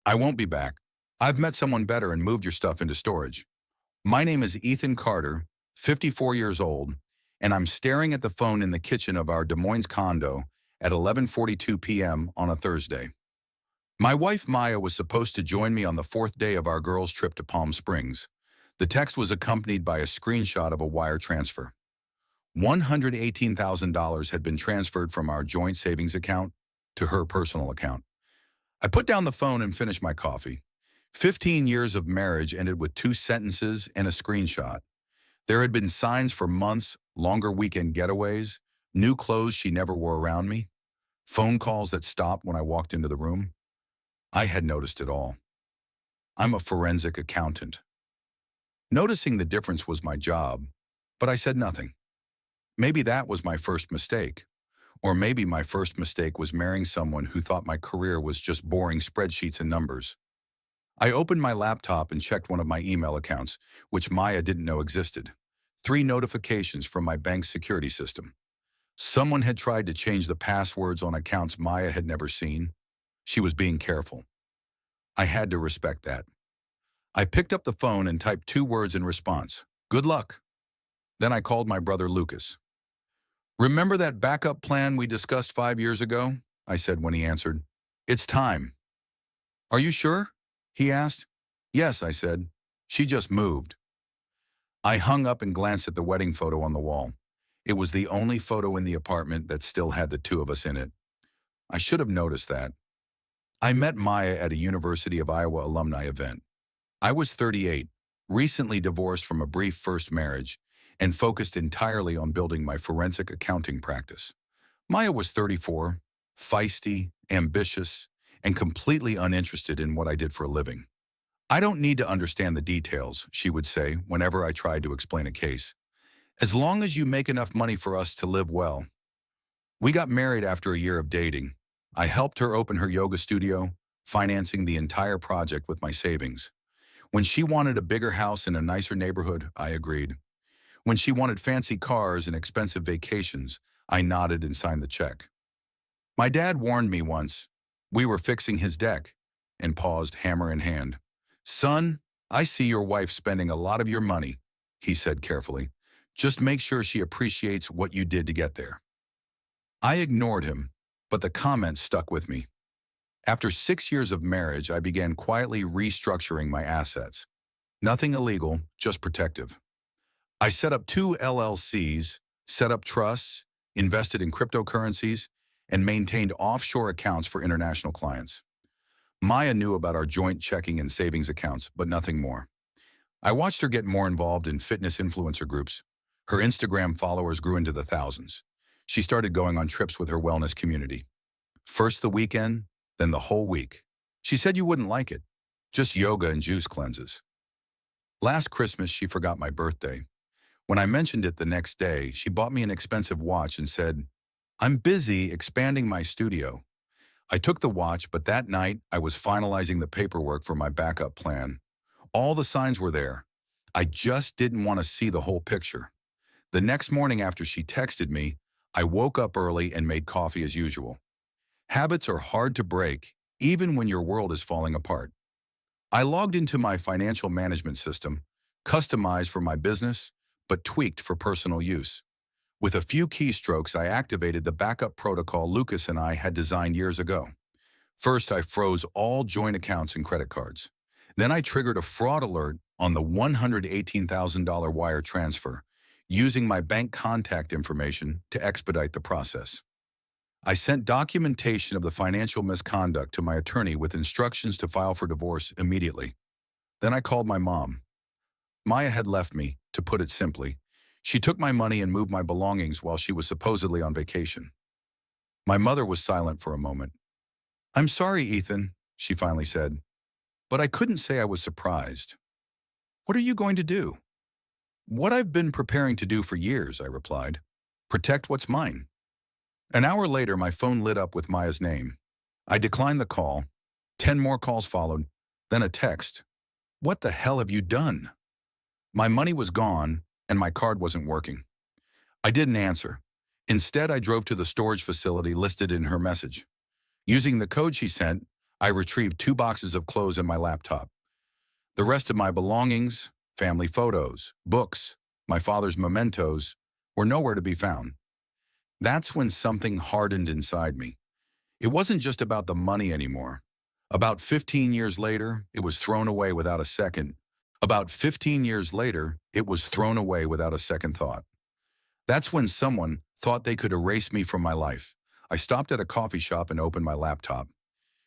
I won't be back. I've met someone better and moved your stuff into storage. My name is Ethan Carter, 54 years old, and I'm staring at the phone in the kitchen of our Des Moines condo at 11:42 p.m. on a Thursday. My wife Maya was supposed to join me on the fourth day of our girls' trip to Palm Springs. The text was accompanied by a screenshot of a wire transfer. $118,000 had been transferred from our joint savings account to her personal account. I put down the phone and finished my coffee. 15 years of marriage ended with two sentences and a screenshot. There had been signs for months, longer weekend getaways, new clothes she never wore around me, phone calls that stopped when I walked into the room. I had noticed it all. I'm a forensic accountant. Noticing the difference was my job, but I said nothing. Maybe that was my first mistake. Or maybe my first mistake was marrying someone who thought my career was just boring spreadsheets and numbers. I opened my laptop and checked one of my email accounts, which Maya didn't know existed. 3 notifications from my bank's security system. Someone had tried to change the passwords on accounts Maya had never seen. She was being careful. I had to respect that. I picked up the phone and typed 2 words in response. Good luck. Then I called my brother Lucas. Remember that backup plan we discussed 5 years ago? I said when he answered. It's time. Are you sure? He asked. Yes, I said. She just moved. I hung up and glanced at the wedding photo on the wall. It was the only photo in the apartment that still had the 2 of us in it. I should have noticed that. I met Maya at a University of Iowa alumni event. I was 38, recently divorced from a brief first marriage, and focused entirely on building my forensic accounting practice. Maya was 34, feisty, ambitious, and completely uninterested in what I did for a living. I don't need to understand the details, she would say whenever I tried to explain a case. As long as you make enough money for us to live well. We got married after a year of dating. I helped her open her yoga studio, financing the entire project with my savings. When she wanted a bigger house in a nicer neighborhood, I agreed. When she wanted fancy cars and expensive vacations, I nodded and signed the check. My dad warned me once. We were fixing his deck, and paused, hammer in hand. Son, I see your wife spending a lot of your money, he said carefully. Just make sure she appreciates what you did to get there. I ignored him, but the comment stuck with me. After 6 years of marriage, I began quietly restructuring my assets. Nothing illegal, just protective. I set up 2 LLCs, set up trusts, invested in cryptocurrencies, and maintained offshore accounts for international clients. Maya knew about our joint checking and savings accounts, but nothing more. I watched her get more involved in fitness influencer groups. Her Instagram followers grew into the thousands. She started going on trips with her wellness community. First the weekend, then the whole week. She said you wouldn't like it. Just yoga and juice cleanses. Last Christmas, she forgot my birthday. When I mentioned it the next day, she bought me an expensive watch and said, I'm busy expanding my studio. I took the watch, but that night I was finalizing the paperwork for my backup plan. All the signs were there. I just didn't want to see the whole picture. The next morning after she texted me, I woke up early and made coffee as usual. Habits are hard to break, even when your world is falling apart. I logged into my financial management system, customized for my business, but tweaked for personal use. With a few keystrokes, I activated the backup protocol Lucas and I had designed years ago. First, I froze all joint accounts and credit cards. Then I triggered a fraud alert on the $118,000 wire transfer, using my bank contact information to expedite the process. I sent documentation of the financial misconduct to my attorney with instructions to file for divorce immediately. Then I called my mom. Maya had left me, to put it simply. She took my money and moved my belongings while she was supposedly on vacation. My mother was silent for a moment. I'm sorry, Ethan, she finally said, but I couldn't say I was surprised. What are you going to do? What I've been preparing to do for years, I replied. Protect what's mine. An hour later, my phone lit up with Maya's name. I declined the call. 10 more calls followed, then a text. What the hell have you done? My money was gone, and my card wasn't working. I didn't answer. Instead, I drove to the storage facility listed in her message. Using the code she sent, I retrieved 2 boxes of clothes and my laptop. The rest of my belongings, family photos, books, my father's mementos, were nowhere to be found. That's when something hardened inside me. It wasn't just about the money anymore. About 15 years later, it was thrown away without a second. About 15 years later, it was thrown away without a second thought. That's when someone thought they could erase me from my life. I stopped at a coffee shop and opened my laptop.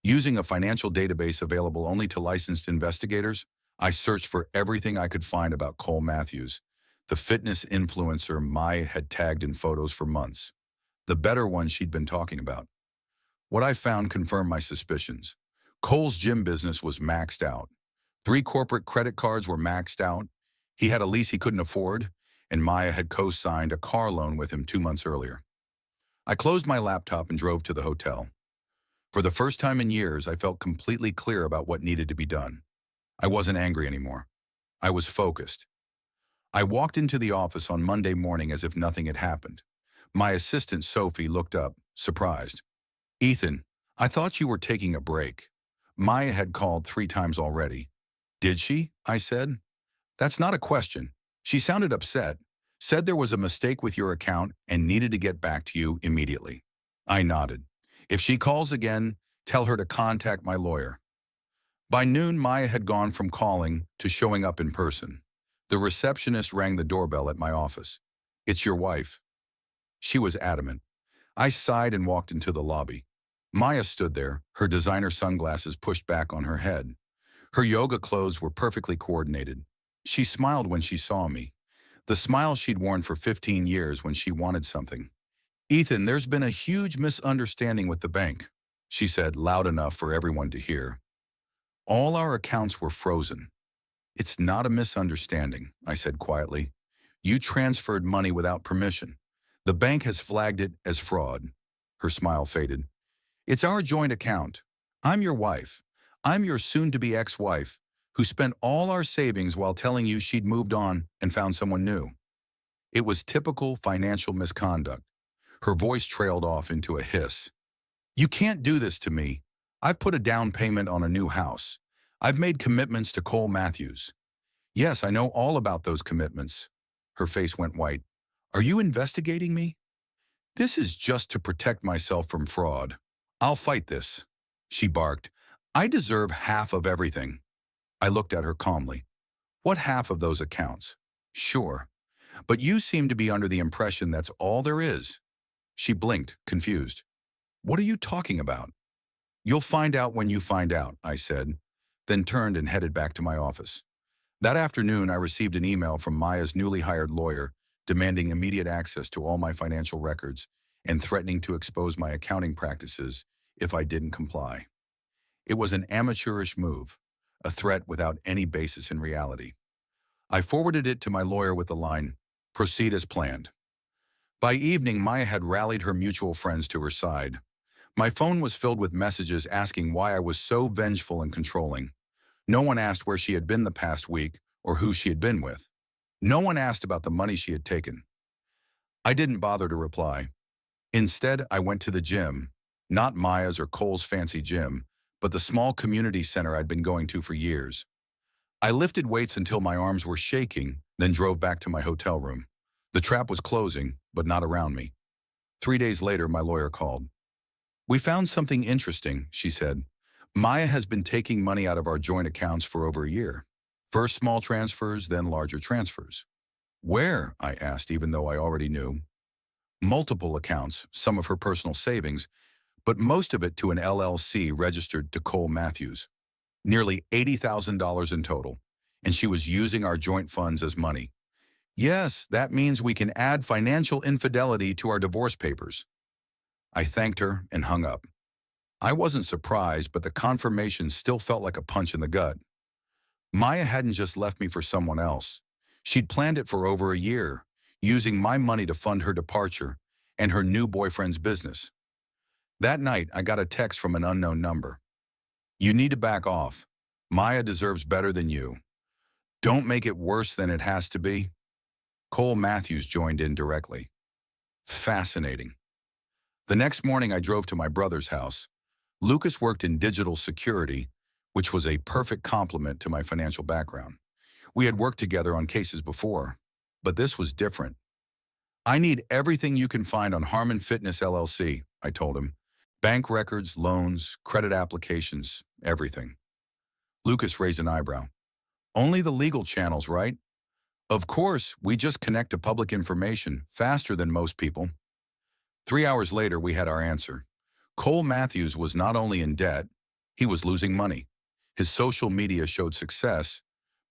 Using a financial database available only to licensed investigators, I searched for everything I could find about Cole Matthews, the fitness influencer Maya had tagged in photos for months, the better one she'd been talking about. What I found confirmed my suspicions. Cole's gym business was maxed out. 3 corporate credit cards were maxed out. He had a lease he couldn't afford, and Maya had co-signed a car loan with him 2 months earlier. I closed my laptop and drove to the hotel. For the first time in years, I felt completely clear about what needed to be done. I wasn't angry anymore. I was focused. I walked into the office on Monday morning as if nothing had happened. My assistant, Sophie, looked up, surprised. "Ethan, I thought you were taking a break." Maya had called 3 times already. "Did she?" I said. "That's not a question." She sounded upset, said there was a mistake with your account and needed to get back to you immediately. I nodded. "If she calls again, tell her to contact my lawyer." By noon, Maya had gone from calling to showing up in person. The receptionist rang the doorbell at my office. "It's your wife." She was adamant. I sighed and walked into the lobby. Maya stood there, her designer sunglasses pushed back on her head. Her yoga clothes were perfectly coordinated. She smiled when she saw me, the smile she'd worn for 15 years when she wanted something. "Ethan, there's been a huge misunderstanding with the bank," she said, loud enough for everyone to hear. "All our accounts were frozen." "It's not a misunderstanding," I said quietly. "You transferred money without permission. The bank has flagged it as fraud." Her smile faded. "It's our joint account. I'm your wife. I'm your soon-to-be ex-wife, who spent all our savings while telling you she'd moved on and found someone new." It was typical financial misconduct. Her voice trailed off into a hiss. "You can't do this to me. I've put a down payment on a new house. I've made commitments to Cole Matthews." "Yes, I know all about those commitments." Her face went white. "Are you investigating me?" "This is just to protect myself from fraud. I'll fight this." She barked. "I deserve half of everything." I looked at her calmly. "What half of those accounts?" "Sure. But you seem to be under the impression that's all there is." She blinked, confused. "What are you talking about?" "You'll find out when you find out," I said, then turned and headed back to my office. That afternoon, I received an email from Maya's newly hired lawyer demanding immediate access to all my financial records and threatening to expose my accounting practices if I didn't comply. It was an amateurish move, a threat without any basis in reality. I forwarded it to my lawyer with the line, "Proceed as planned." By evening, Maya had rallied her mutual friends to her side. My phone was filled with messages asking why I was so vengeful and controlling. No one asked where she had been the past week or who she had been with. No one asked about the money she had taken. I didn't bother to reply. Instead, I went to the gym, not Maya's or Cole's fancy gym, but the small community center I'd been going to for years. I lifted weights until my arms were shaking, then drove back to my hotel room. The trap was closing, but not around me. 3 days later, my lawyer called. "We found something interesting," she said. "Maya has been taking money out of our joint accounts for over a year. First small transfers, then larger transfers." "Where?" I asked, even though I already knew. "Multiple accounts, some of her personal savings, but most of it to an LLC registered to Cole Matthews. Nearly $80,000 in total, and she was using our joint funds as money. Yes, that means we can add financial infidelity to our divorce papers." I thanked her and hung up. I wasn't surprised, but the confirmation still felt like a punch in the gut. Maya hadn't just left me for someone else. She'd planned it for over a year, using my money to fund her departure and her new boyfriend's business. That night, I got a text from an unknown number. "You need to back off. Maya deserves better than you. Don't make it worse than it has to be." Cole Matthews joined in directly. Fascinating. The next morning, I drove to my brother's house. Lucas worked in digital security, which was a perfect complement to my financial background. We had worked together on cases before, but this was different. I need everything you can find on Harmon Fitness LLC, I told him. Bank records, loans, credit applications, everything. Lucas raised an eyebrow. Only the legal channels, right? Of course, we just connect to public information faster than most people. 3 hours later, we had our answer. Cole Matthews was not only in debt, he was losing money. His social media showed success,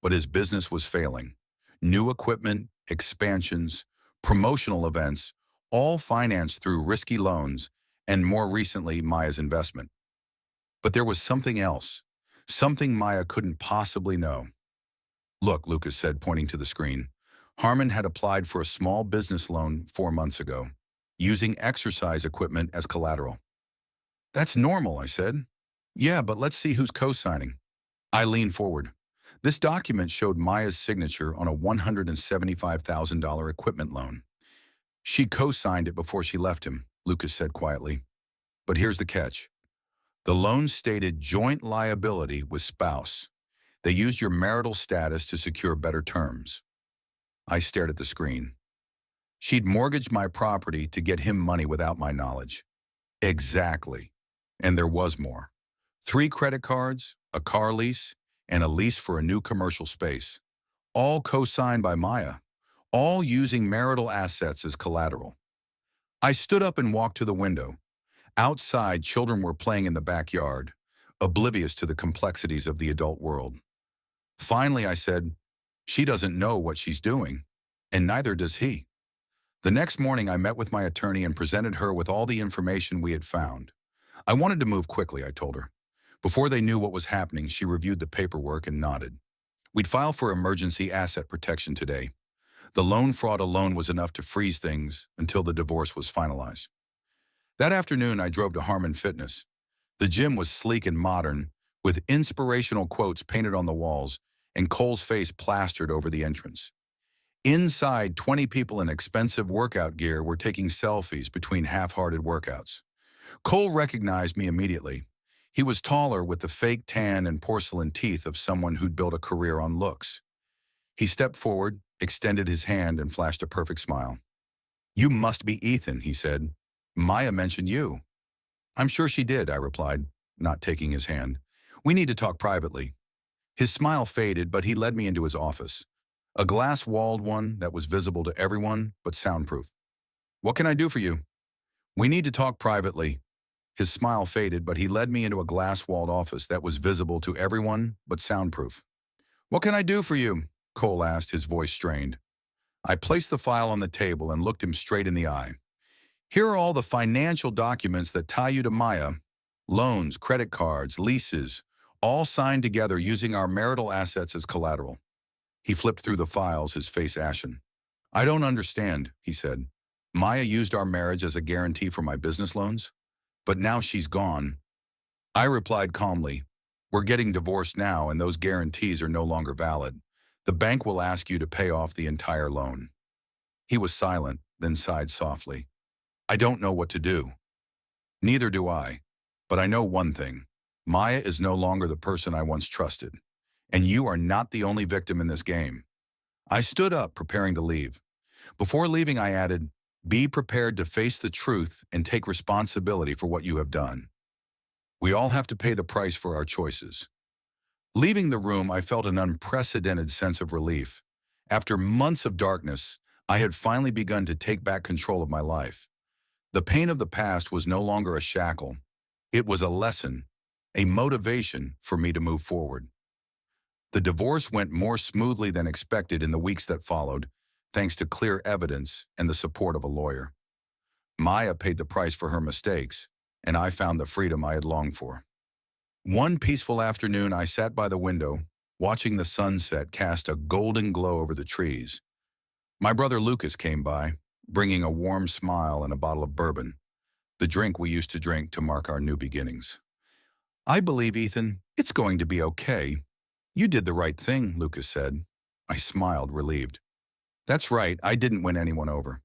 but his business was failing. New equipment, expansions, promotional events, all financed through risky loans, and more recently, Maya's investment. But there was something else, something Maya couldn't possibly know. Look, Lucas said, pointing to the screen. Harmon had applied for a small business loan 4 months ago, using exercise equipment as collateral. That's normal, I said. Yeah, but let's see who's co-signing. I leaned forward. This document showed Maya's signature on a $175,000 equipment loan. She co-signed it before she left him, Lucas said quietly. But here's the catch. The loan stated joint liability with spouse. They used your marital status to secure better terms. I stared at the screen. She'd mortgaged my property to get him money without my knowledge. Exactly. And there was more. 3 credit cards, a car lease, and a lease for a new commercial space. All co-signed by Maya. All using marital assets as collateral. I stood up and walked to the window. Outside, children were playing in the backyard, oblivious to the complexities of the adult world. Finally, I said, she doesn't know what she's doing, and neither does he. The next morning, I met with my attorney and presented her with all the information we had found. I wanted to move quickly, I told her. Before they knew what was happening, she reviewed the paperwork and nodded. We'd file for emergency asset protection today. The loan fraud alone was enough to freeze things until the divorce was finalized. That afternoon, I drove to Harmon Fitness. The gym was sleek and modern, with inspirational quotes painted on the walls and Cole's face plastered over the entrance. Inside, 20 people in expensive workout gear were taking selfies between half-hearted workouts. Cole recognized me immediately. He was taller with the fake tan and porcelain teeth of someone who'd built a career on looks. He stepped forward, extended his hand, and flashed a perfect smile. You must be Ethan, he said. Maya mentioned you. I'm sure she did, I replied, not taking his hand. We need to talk privately. His smile faded, but he led me into his office. A glass-walled one that was visible to everyone, but soundproof. What can I do for you? We need to talk privately. His smile faded, but he led me into a glass-walled office that was visible to everyone, but soundproof. What can I do for you? Cole asked, his voice strained. I placed the file on the table and looked him straight in the eye. Here are all the financial documents that tie you to Maya. Loans, credit cards, leases, all signed together using our marital assets as collateral. He flipped through the files, his face ashen. I don't understand, he said. Maya used our marriage as a guarantee for my business loans, but now she's gone. I replied calmly, we're getting divorced now and those guarantees are no longer valid. The bank will ask you to pay off the entire loan. He was silent, then sighed softly. I don't know what to do. Neither do I, but I know one thing. Maya is no longer the person I once trusted, and you are not the only victim in this game. I stood up, preparing to leave. Before leaving, I added, be prepared to face the truth and take responsibility for what you have done. We all have to pay the price for our choices. Leaving the room, I felt an unprecedented sense of relief. After months of darkness, I had finally begun to take back control of my life. The pain of the past was no longer a shackle. It was a lesson, a motivation for me to move forward. The divorce went more smoothly than expected in the weeks that followed, thanks to clear evidence and the support of a lawyer. Maya paid the price for her mistakes, and I found the freedom I had longed for. One peaceful afternoon, I sat by the window, watching the sunset cast a golden glow over the trees. My brother Lucas came by, bringing a warm smile and a bottle of bourbon, the drink we used to drink to mark our new beginnings. I believe, Ethan, it's going to be okay. You did the right thing, Lucas said. I smiled, relieved. That's right, I didn't win anyone over.